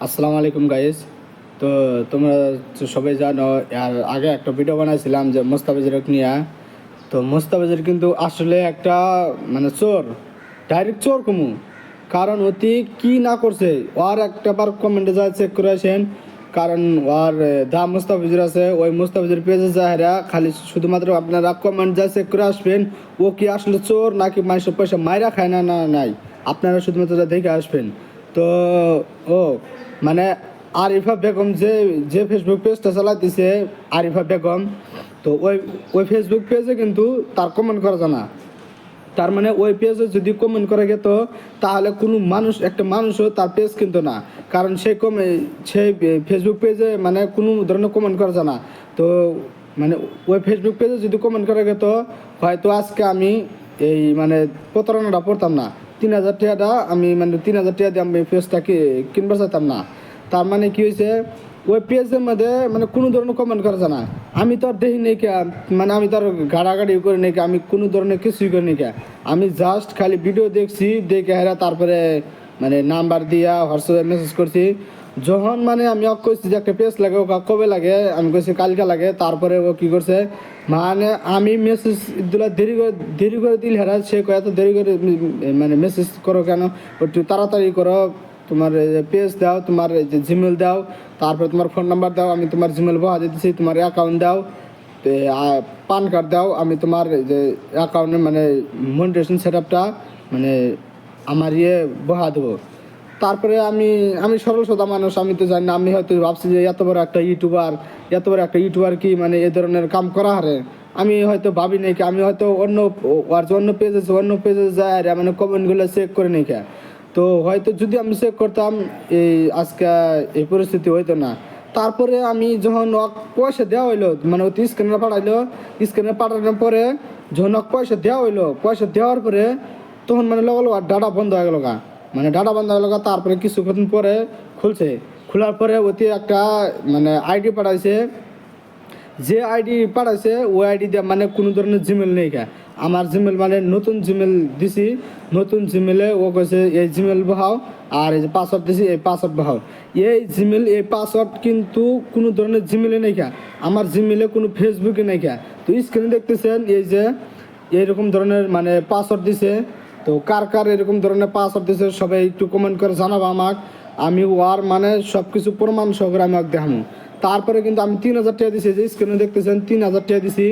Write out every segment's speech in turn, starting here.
আসসালামু আলাইকুম গাইস। তো তোমরা তো সবাই জানো, আর আগে একটা ভিডিও বানাইছিলাম যে মোস্তাফিজের নিয়ে। তো মোস্তাফিজের কিন্তু আসলে একটা মানে চোর, ডাইরেক্ট চোর কমু। কারণ অতি কি না করছে ওর একটা বার কমেন্টে যা চেক করে আসেন। কারণ ওর দা মোস্তাফিজের আছে, ওই মোস্তাফিজের পেজে যাহেরা খালি শুধুমাত্র আপনারা কমেন্ট যা চেক করে আসবেন ও কি আসলে চোর নাকি মানুষের পয়সা মাইরা খায় না না নাই, আপনারা শুধুমাত্র যা দেখে আসবেন। তো ও মানে আরিফা বেগম যে যে ফেসবুক পেজটা চালাইতেছে, আরিফা বেগম। তো ওই ওই ফেসবুক পেজে কিন্তু তার কমেন্ট করা যায় না। তার মানে ওই পেজে যদি কমেন্ট করে গেত তাহলে কোনো মানুষ, একটা মানুষও তার পেজ কিন্তু না। কারণ সেই ফেসবুক পেজে মানে কোনো ধরনের কমেন্ট করা যায় না। তো মানে ওই ফেসবুক পেজে যদি কমেন্ট করে গেত, হয়তো আজকে আমি এই মানে প্রতারণাটা পড়তাম না। 3,000 টাকাটা আমি মানে 3,000 টাকা দিয়ে আমি পেজটাকে কিনবার চাইতাম না। তার মানে কি হয়েছে, ওই পেজের মধ্যে মানে কোনো ধরনের কমেন্ট করা যায় না। আমি তো আর দেখি নেই কে, মানে আমি তো আর গাড়াগাড়ি করে নেই, আমি কোনো ধরনের কিছুই করি নেই। আমি জাস্ট খালি ভিডিও দেখছি, দেখে হেরা তারপরে মানে নাম্বার দিয়া হোয়াটসঅ্যাপে মেসেজ করছি। যখন মানে আমি ওকে কইছি যে একটা পেজ লাগে, ওকে কবে লাগে, আমি কইছি কালকে লাগে। তারপরে ও কি করছে, মানে আমি মেসেজ দিলা দেরি করে দিল হেরা, সে কয় এত দেরি করে মানে মেসেজ করো কেন, একটু তাড়াতাড়ি করো, তোমার পেজ দাও, তোমার জিমেল দাও, তারপরে তোমার ফোন নাম্বার দাও, আমি তোমার জিমেল বহা দিতেছি, তোমার অ্যাকাউন্ট দাও, পান কার্ড দাও, আমি তোমার যে অ্যাকাউন্টে মানে মনিটাইজেশন সেট আপটা মানে আমার বহা দেবো। তারপরে আমি আমি সরল সোজা মানুষ, আমি তো জানি না। আমি হয়তো ভাবছি যে এত বড় একটা ইউটিউবার কি মানে এ ধরনের কাম করা হারে। আমি হয়তো ভাবি নাই কি, আমি হয়তো অন্য পেজে যায় মানে কমেন্টগুলো চেক করে নেই। তো হয়তো যদি আমি চেক করতাম এই আজকে এই পরিস্থিতি হইতো না। তারপরে আমি যখন পয়সা দেওয়া হইলো, মানে ওই স্ক্যানার পাঠাইলো, স্ক্যানার পাঠানোর পরে যখন পয়সা দেওয়া হইলো, পয়সা দেওয়ার পরে তখন মানে লগলো আর ডাটা বন্ধ হয়ে গেল মানে ডাটা বন্ধ হয়ে গেল। তারপরে কিছুক্ষণ পরে খুলছে, খোলার পরে ওতে একটা মানে আইডি পাঠাইছে। যে আইডি পাঠাইছে ওই আইডি দিয়ে মানে কোনো ধরনের জিমেল নেই। আমার জিমেল মানে নতুন জিমেল দিছি, নতুন জিমেলে ও কইছে এই জিমেল বহাও, আর এই যে পাসওয়ার্ড দিছি এই পাসওয়ার্ড বহাও। এই পাসওয়ার্ড কিন্তু কোনো ধরনের জিমেলে নেই। আমার জিমেলে কোনো ফেসবুকে নেই। তো স্ক্রিনে দেখতেছেন এই যে এইরকম ধরনের মানে পাসওয়ার্ড দিছে। তো কার কার এরকম ধরনের পাসওয়ার্ড দিছে সবাই একটু কমেন্ট করে জানাবো আমাকে। আমি ওয়ার মানে সব কিছু প্রমাণ সহকারে আমি দেখাবো। তারপরে কিন্তু আমি 3,000 টাকা দিছি, যে স্ক্রিনে দেখতেছেন 3,000 টাকা দিছি।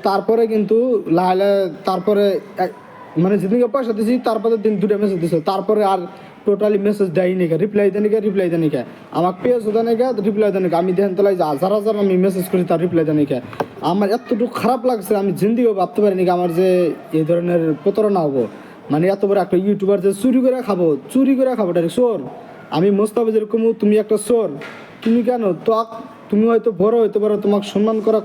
তারপরে কিন্তু লাহলে তারপরে মানে যেদিনকে পয়সা দিছি তারপরে দিন 2টা মেসেজ দিছে। তারপরে আর টোটালি মেসেজ দেয় নি, রিপ্লাই দেয় নি। আমার পেজ দেয় নি, রিপ্লাই দেয় নি। আমি দেখেন তোলাই যে হাজার হাজার আমি মেসেজ করি, তার রিপ্লাই দেয় নি। আমার এতটুকু খারাপ লাগছে, আমি জিন্দিও ভাবতে পারিনি আমার যে এই ধরনের প্রতারণা হবো। মানে এত বড় একটা ইউটিউবার যে চুরি করে খাবো ডাইরেক্ট চোর। আমি মোস্তাফিজের কমু তুমি একটা চোর। তুমি কেন তুমি হয়তো বড় হইতে পারো, তোমাকে সম্মান করা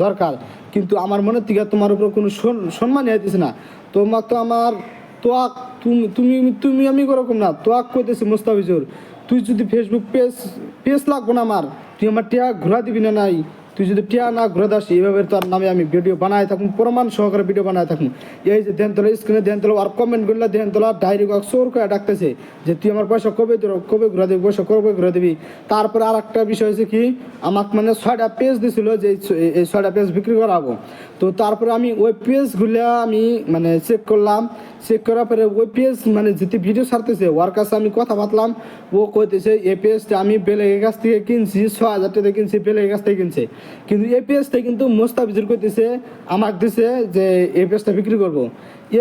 দরকার, কিন্তু আমার মনে থেকে তোমার উপর কোনো সম্মানই হইতেছে না। তোমাক তো আমার তোয়াক তুমি তুমি তুমি আমি ওরকম না, তোয়াক কইতেছি মোস্তাফিজুর, তুই যদি ফেসবুক পেজ লাগবো না আমার, তুই আমার টিয়া ঘোরা দিবি না নাই। তুই যদি টিয়া না ঘুরে দাস এইভাবে তোর নামে আমি ভিডিও বানাই থাকুন, প্রমাণ সহকারে ভিডিও বানাই থাকুন। এই যে ধ্যান তোলা স্ক্রিনে ধ্যান তোলা আর কমেন্টগুলো ধ্যান তোলা ডায়েরি চোর করে ডাকতেছে যে তুই আমার পয়সা কবে ঘুরে দিবি, পয়সা কবে ঘুরে দিবি। তারপরে আর একটা বিষয় হচ্ছে কি, আমাকে মানে 6টা পেজ দিছিল যে এই 6টা পেজ বিক্রি করাবো। তো তারপরে আমি ওই পেজগুলো আমি মানে চেক করলাম। চেক করার পরে ওই পেজ মানে যেতে ভিডিও ছাড়তেছে ওর কাছে আমি কথা বাতলাম। ও কইতেছে এই পেজটা আমি বেলেগের কাছ থেকে কিনছি, 6,000 টাকা কিনছি, বেলেগের কাছ থেকে কিনছে। কিন্তু এই পেজটা কিন্তু মোস্তাফিজুর কইতেছে আমাকে দিছে যে এই পেজটা বিক্রি করব।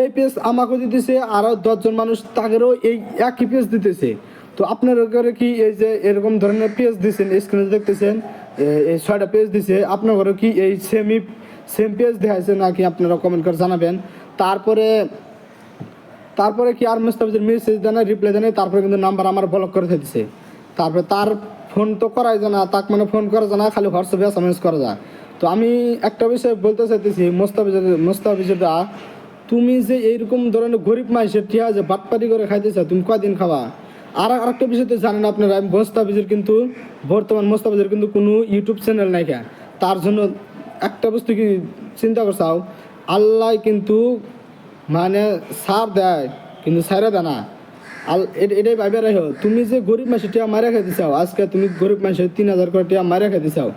এই পেজ আমাকে দিতেছে, আরও 10জন মানুষ তাদেরও এই একই পেজ দিতেছে। তো আপনার ঘরে কি এই যে এরকম ধরনের পেজ দিচ্ছেন, স্ক্রিনে দেখতেছেন এই 6টা পেজ দিছে, আপনার ঘরে কি এই সেম পেজ দেখাইছে নাকি, আপনারা কমেন্ট করে জানাবেন। তারপরে কি আর মোস্তাফিজের মেসেজ দেয় না, রিপ্লাই দেয় না। তারপরে কিন্তু নাম্বার আমার ব্লক করে দিচ্ছে। তারপরে তার ফোন তো করাই যায় না, তাকে মানে ফোন করা যায় না, খালি হোয়াটসঅ্যাপে এসএমএস করা যায়। তো আমি একটা বিষয় বলতে চাইতেছি মোস্তাফিজুরদা, তুমি যে এইরকম ধরনের গরিব মানুষের টিয়া যে বাটপাটি করে খাইতেছ, তুমি কয়দিন খাবা? আর আরেকটা বিষয় তো জানেন আপনারা, মোস্তাফিজের কিন্তু কোনো ইউটিউব চ্যানেল নাই। তার জন্য একটা বস্তু কি চিন্তা করছাও, আল্লাহ কিন্তু মানে সার দেয় কিন্তু সাইরা দেয় না। এটাই ভাইবে রাখো, তুমি যে গরিব মানুষের টিয়া মারা খাইতে চাও, আজকে তুমি গরিব মানুষের 3,000 করে টিয়া মারা খাইতে চাও,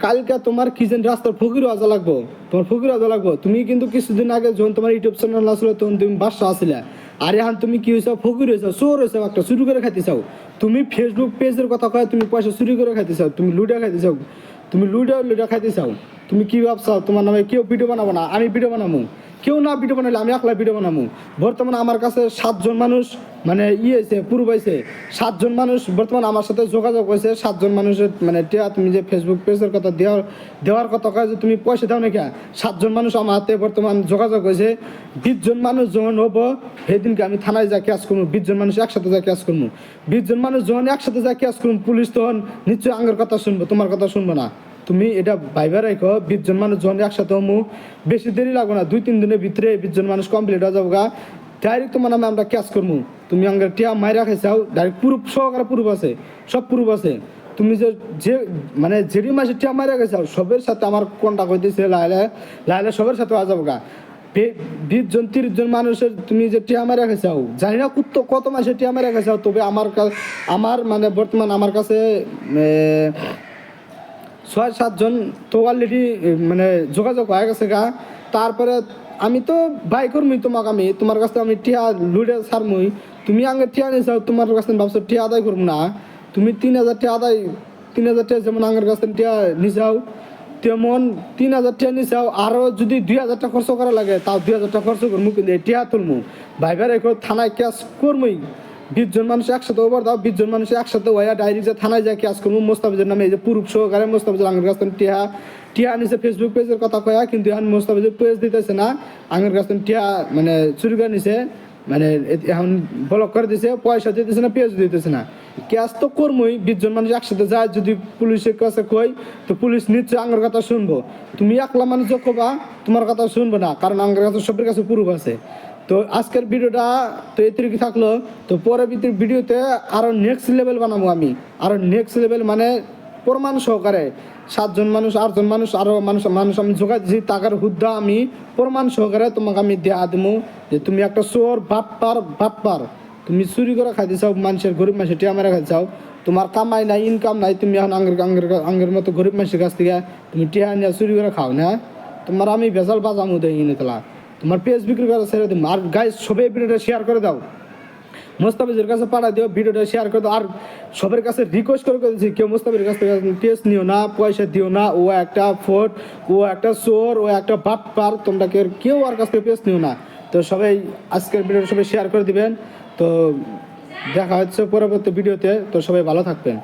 কালকে তোমার কি যেন রাস্তার ফকির আজা লাগবো, তোমার ফকির আজা লাগবো। তুমি কিন্তু কিছুদিন আগে যখন তোমার ইউটিউব চ্যানেল আসলো তখন তুমি বাদশা আসলে, আর এখন তুমি কি হয়েছো, ফকির হয়েছো, চোর হয়েছো, একটা চুরি করে খাইতে চাও। তুমি ফেসবুক পেজের কথা কয় তুমি পয়সা চুরি করে খাইতে চাও, তুমি লুডা খাইতে চাও, তুমি লুডা খাইতে চাও। তুমি কি ভাবছো তোমার নামে কেউ ভিডিও বানাবো না, আমি ভিডিও বানাবো? কেউ না ভিডিও বানালে আমি একলা ভিডিও বানাবো। বর্তমানে আমার কাছে 7জন মানুষ মানে হয়েছে পুরো পাইছে, 7জন মানুষ বর্তমানে আমার সাথে যোগাযোগ হয়েছে। 7জন মানুষের মানে টিয়া তুমি যে ফেসবুক পেজের কথা দেওয়ার কথা কয় যে তুমি পয়সা দাও নাকি, 7জন মানুষ আমার হাতে বর্তমান যোগাযোগ হয়েছে। 20জন মানুষ যখন হবো সেদিনকে আমি থানায় যা ক্যাশ করবো, 20জন মানুষ একসাথে যা ক্যাশ করবো। 20জন মানুষ যখন একসাথে যা ক্যাশ করবো, পুলিশ তখন নিশ্চয়ই আঙ্গের কথা শুনবো, তোমার কথা শুনবো না। তুমি এটা ভাইবা রাখো, 20জন মানুষ যখন একসাথে হমু, বেশি দেরি লাগবে না, 2-3 দিনের ভিতরে 20জন মানুষ কমপ্লিট হয়ে যাবো গা। ডাইরেক্ট তোমার নামে আমরা ক্যাশ করবো। তুমি আঙ্গের টিয়া মাইরা খাইছাও, ডাইরেক্ট প্রুফ সহকারে প্রুফ আছে, সব প্রুফ আছে। তুমি যে মানে যেরি মাসে টিয়া মাইরা খাইছাও সবের সাথে আমার কন্টাক্ট হইতেছে, লাইলে সবের সাথে হয়ে যাবো গা। 20-30জন মানুষের তুমি যে টিয়া মারা খাইছাও, জানি না কত মাসে টিয়া মারা খাইছাও, তবে আমার মানে বর্তমান আমার কাছে 6-7জন তো অলরেডি মানে যোগাযোগ হয়ে গেছে গা। তারপরে আমি তো বাই করমুই তোমাকে, আমি তোমার কাছে আমি টিয়া লুডে ছাড়মুই। তুমি আগে টিয়া নিয়েছাও, তোমার কাছে ভাবছো টিয়া আদায় করবো না। তুমি 3,000 টিয়া আদায়, 3,000 টিয়া যেমন আগের কাছে টিয়া নিছাও, তেমন 3,000 টিয়া নিছাও। আরও যদি 2,000 টাকা খরচ করা লাগে তাও 2,000 টাকা খরচ করবো, কিন্তু এই টিয়া তুলমু ভাইবার রেখো, থানায় ক্যাশ করমুই। 20জন মানুষ একসাথে ওভার দাও, 20জন মানুষ একসাথে ওয়া ডাইরেক্ট যে থানায় যায় ক্যাশ করবো মোস্তাফিজের নামে। এই যে পুরুষ সহকারে মোস্তাফিজের আঙের কাছে টিয়া নিছে ফেসবুক পেজের কথা কয়া, কিন্তু এখন মোস্তাফিজের পেজ দিতেছে না, আঙের কাছে টিয়া মানে চুরি করে নিছে, মানে এখন ব্লক করে দিছে, পয়সা দিতেছে না, পেজ দিতেছে না। ক্যাশ তো করমই, 20জন মানুষ একসাথে যায়, যদি পুলিশের কাছে কই তো পুলিশ নিশ্চয়ই আঙের কথা শুনবো। তুমি একলা মানুষ কবা, তোমার কথা শুনবো না, কারণ আঙের কাছে সবের কাছে প্রুফ আছে। তো আজকের ভিডিওটা তো এই তরিকে থাকলো। তো পরবর্তী ভিডিওতে আরও নেক্সট লেভেল বানাবো আমি, আরও নেক্সট লেভেল মানে প্রমাণ সহকারে 7জন মানুষ 8জন মানুষ আরও মানুষ আমি জোগাড় দিচ্ছি, টাকার হুদ্দা আমি প্রমাণ সহকারে তোমাকে আমি দেয়া দেবো যে তুমি একটা চোর বাটপার, তুমি চুরি করে খাইতে চাও, মানুষের গরিব মানুষের টিয়া মেরা খাইতে চাও, তোমার কামাই নাই, ইনকাম নাই, তুমি এখন আঙ্গের মতো গরিব মানুষের কাছ থেকে তুমি টিয়া নিয়ে চুরি করে খাও না, তোমার আমি ভেজাল বাজামো দেই নিতলা, তোমার পেজ বিক্রি করে ছেড়ে দেবো। আর গাইজ সবাই ভিডিওটা শেয়ার করে দাও, মোস্তাফিজের কাছে পাঠা দিও, ভিডিওটা শেয়ার করে দাও। আর সবার কাছে রিকোয়েস্ট করে দিচ্ছি, কেউ মোস্তাফিজের কাছ থেকে পেজ নিও না, পয়সা দিও না, ও একটা ফোর্ট, ও একটা চোর, ও একটা বাটপার, তোমরা কেউ আর কাছ থেকে পেজ নিও না। তো সবাই আজকের ভিডিওটা সবাই শেয়ার করে দিবেন। তো দেখা হচ্ছে পরবর্তী ভিডিওতে, তো সবাই ভালো থাকবেন।